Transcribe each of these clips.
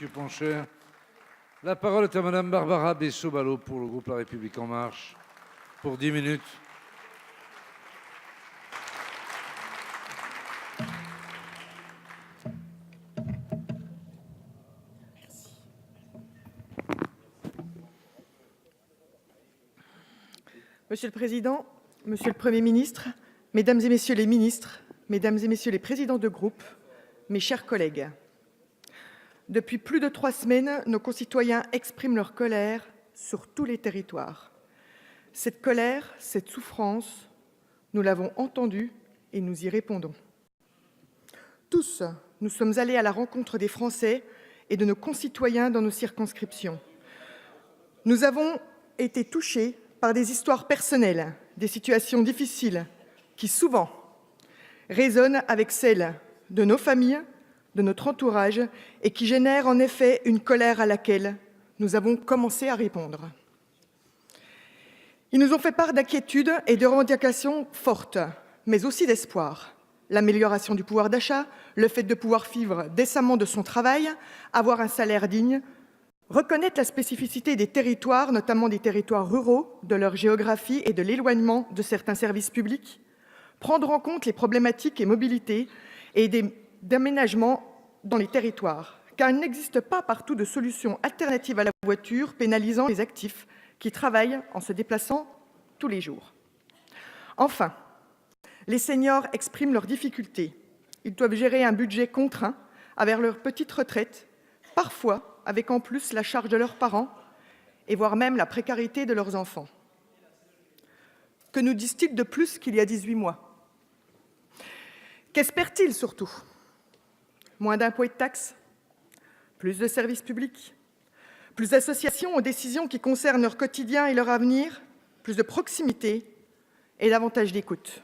Monsieur Poncher. La parole est à Madame Barbara Bessot-Ballot pour le groupe La République En Marche, pour 10 minutes. Monsieur le Président, Monsieur le Premier ministre, Mesdames et Messieurs les ministres, Mesdames et Messieurs les présidents de groupe, mes chers collègues, depuis plus de 3 semaines, nos concitoyens expriment leur colère sur tous les territoires. Cette colère, cette souffrance, nous l'avons entendue et nous y répondons. Tous, nous sommes allés à la rencontre des Français et de nos concitoyens dans nos circonscriptions. Nous avons été touchés par des histoires personnelles, des situations difficiles qui, souvent, résonnent avec celles de nos familles, de notre entourage et qui génèrent en effet une colère à laquelle nous avons commencé à répondre. Ils nous ont fait part d'inquiétudes et de revendications fortes, mais aussi d'espoir. L'amélioration du pouvoir d'achat, le fait de pouvoir vivre décemment de son travail, avoir un salaire digne, reconnaître la spécificité des territoires, notamment des territoires ruraux, de leur géographie et de l'éloignement de certains services publics, prendre en compte les problématiques et mobilités et d'aménagement dans les territoires, car il n'existe pas partout de solutions alternatives à la voiture pénalisant les actifs qui travaillent en se déplaçant tous les jours. Enfin, les seniors expriment leurs difficultés. Ils doivent gérer un budget contraint avec leur petite retraite, parfois avec en plus la charge de leurs parents et voire même la précarité de leurs enfants. Que nous disent-ils de plus qu'il y a 18 mois? Qu'espèrent-ils surtout? Moins d'impôts et de taxes? Plus de services publics? Plus d'associations aux décisions qui concernent leur quotidien et leur avenir? Plus de proximité et davantage d'écoute?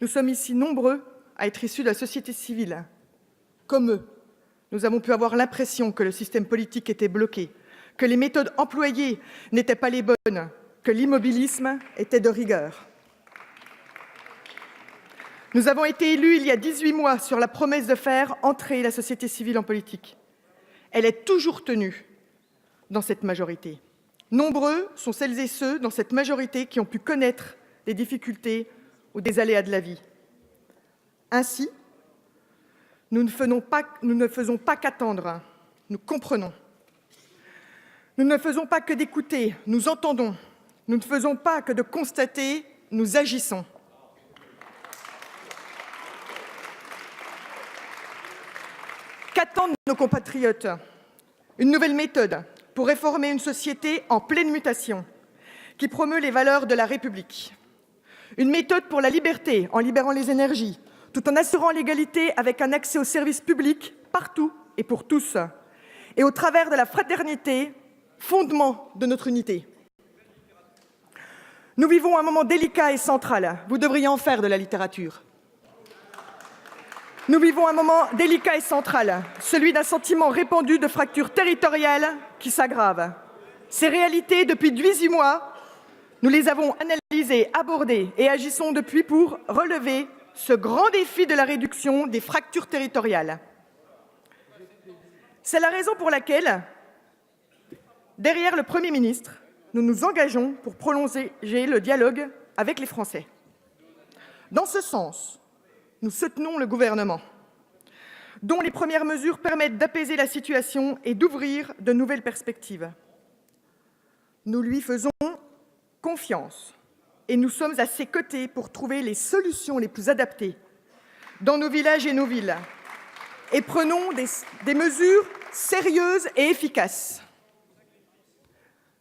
Nous sommes ici nombreux à être issus de la société civile. Comme eux, nous avons pu avoir l'impression que le système politique était bloqué, que les méthodes employées n'étaient pas les bonnes, que l'immobilisme était de rigueur. Nous avons été élus il y a 18 mois sur la promesse de faire entrer la société civile en politique. Elle est toujours tenue dans cette majorité. Nombreux sont celles et ceux dans cette majorité qui ont pu connaître des difficultés ou des aléas de la vie. Ainsi, nous ne faisons pas qu'attendre, nous comprenons. Nous ne faisons pas que d'écouter, nous entendons. Nous ne faisons pas que de constater, nous agissons. Qu'attendent nos compatriotes? Une nouvelle méthode pour réformer une société en pleine mutation, qui promeut les valeurs de la République. Une méthode pour la liberté, en libérant les énergies, tout en assurant l'égalité avec un accès aux services publics partout et pour tous, et au travers de la fraternité, fondement de notre unité. Nous vivons un moment délicat et central. Vous devriez en faire de la littérature. Nous vivons un moment délicat et central, celui d'un sentiment répandu de fracture territoriale qui s'aggrave. Ces réalités, depuis 18 mois, nous les avons analysées, abordées et agissons depuis pour relever ce grand défi de la réduction des fractures territoriales. C'est la raison pour laquelle, derrière le Premier ministre, nous nous engageons pour prolonger le dialogue avec les Français. Dans ce sens, nous soutenons le gouvernement, dont les premières mesures permettent d'apaiser la situation et d'ouvrir de nouvelles perspectives. Nous lui faisons confiance et nous sommes à ses côtés pour trouver les solutions les plus adaptées dans nos villages et nos villes. Et prenons des mesures sérieuses et efficaces.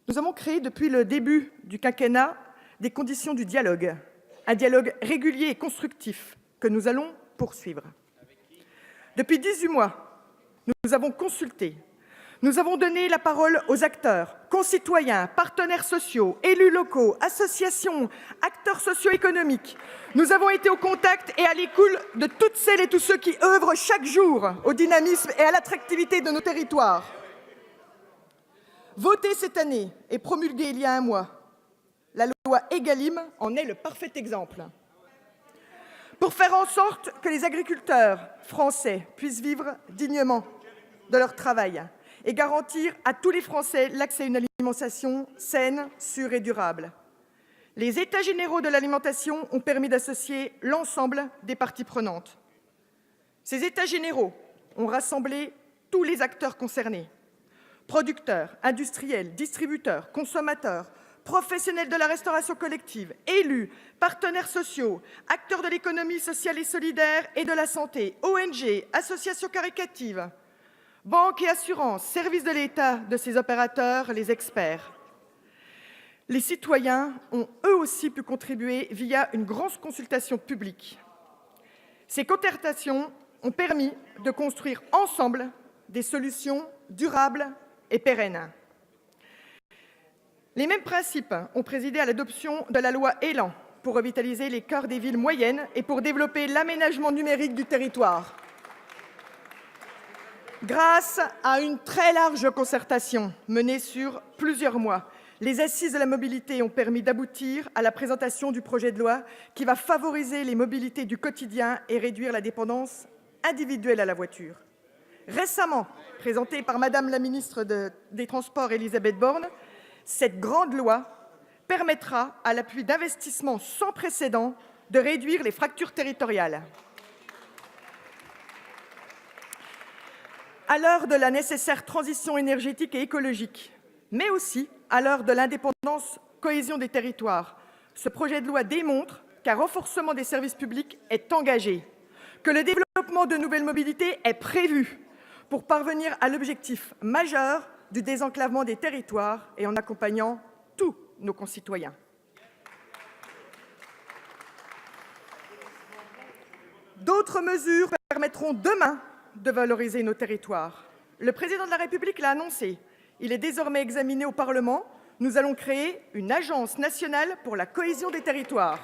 Nous avons créé depuis le début du quinquennat des conditions du dialogue, un dialogue régulier et constructif que nous allons poursuivre. Depuis 18 mois, nous avons consulté. Nous avons donné la parole aux acteurs, concitoyens, partenaires sociaux, élus locaux, associations, acteurs socio-économiques. Nous avons été au contact et à l'écoute de toutes celles et tous ceux qui œuvrent chaque jour au dynamisme et à l'attractivité de nos territoires. Votée cette année et promulguée il y a un mois, la loi Egalim en est le parfait exemple. Pour faire en sorte que les agriculteurs français puissent vivre dignement, de leur travail et garantir à tous les Français l'accès à une alimentation saine, sûre et durable. Les États généraux de l'alimentation ont permis d'associer l'ensemble des parties prenantes. Ces États généraux ont rassemblé tous les acteurs concernés: producteurs, industriels, distributeurs, consommateurs, professionnels de la restauration collective, élus, partenaires sociaux, acteurs de l'économie sociale et solidaire et de la santé, ONG, associations caritatives, banques et assurances, services de l'État, de ces opérateurs, les experts. Les citoyens ont eux aussi pu contribuer via une grande consultation publique. Ces concertations ont permis de construire ensemble des solutions durables et pérennes. Les mêmes principes ont présidé à l'adoption de la loi ÉLAN pour revitaliser les cœurs des villes moyennes et pour développer l'aménagement numérique du territoire. Grâce à une très large concertation menée sur plusieurs mois, les assises de la mobilité ont permis d'aboutir à la présentation du projet de loi qui va favoriser les mobilités du quotidien et réduire la dépendance individuelle à la voiture. Récemment présentée par Madame la ministre des Transports, Élisabeth Borne, cette grande loi permettra, à l'appui d'investissements sans précédent, de réduire les fractures territoriales. À l'heure de la nécessaire transition énergétique et écologique, mais aussi à l'heure de l'indépendance cohésion des territoires, ce projet de loi démontre qu'un renforcement des services publics est engagé, que le développement de nouvelles mobilités est prévu pour parvenir à l'objectif majeur du désenclavement des territoires et en accompagnant tous nos concitoyens. D'autres mesures permettront demain de valoriser nos territoires. Le président de la République l'a annoncé. Il est désormais examiné au Parlement. Nous allons créer une agence nationale pour la cohésion des territoires.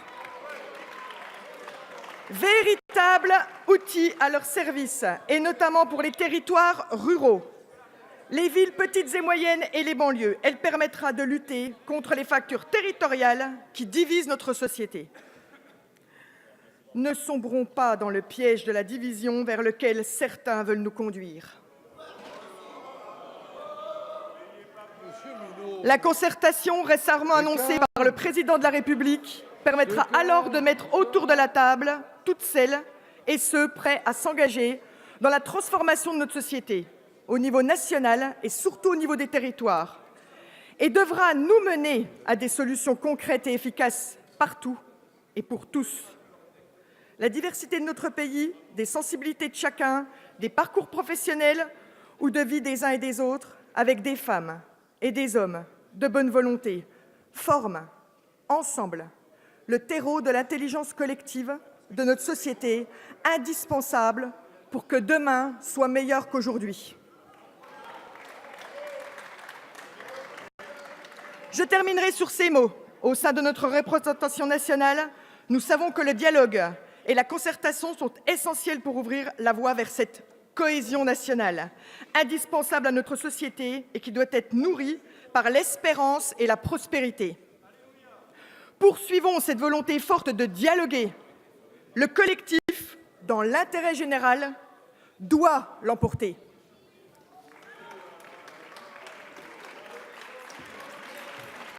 Véritable outil à leur service, et notamment pour les territoires ruraux, les villes petites et moyennes et les banlieues. Elle permettra de lutter contre les fractures territoriales qui divisent notre société. Ne sombrons pas dans le piège de la division vers lequel certains veulent nous conduire. La concertation récemment annoncée par le président de la République permettra alors de mettre autour de la table toutes celles et ceux prêts à s'engager dans la transformation de notre société, au niveau national et surtout au niveau des territoires, et devra nous mener à des solutions concrètes et efficaces partout et pour tous. La diversité de notre pays, des sensibilités de chacun, des parcours professionnels ou de vie des uns et des autres, avec des femmes et des hommes de bonne volonté, forment ensemble le terreau de l'intelligence collective de notre société, indispensable pour que demain soit meilleur qu'aujourd'hui. Je terminerai sur ces mots. Au sein de notre représentation nationale, nous savons que le dialogue et la concertation sont essentiels pour ouvrir la voie vers cette cohésion nationale, indispensable à notre société et qui doit être nourrie par l'espérance et la prospérité. Poursuivons cette volonté forte de dialoguer. Le collectif, dans l'intérêt général, doit l'emporter.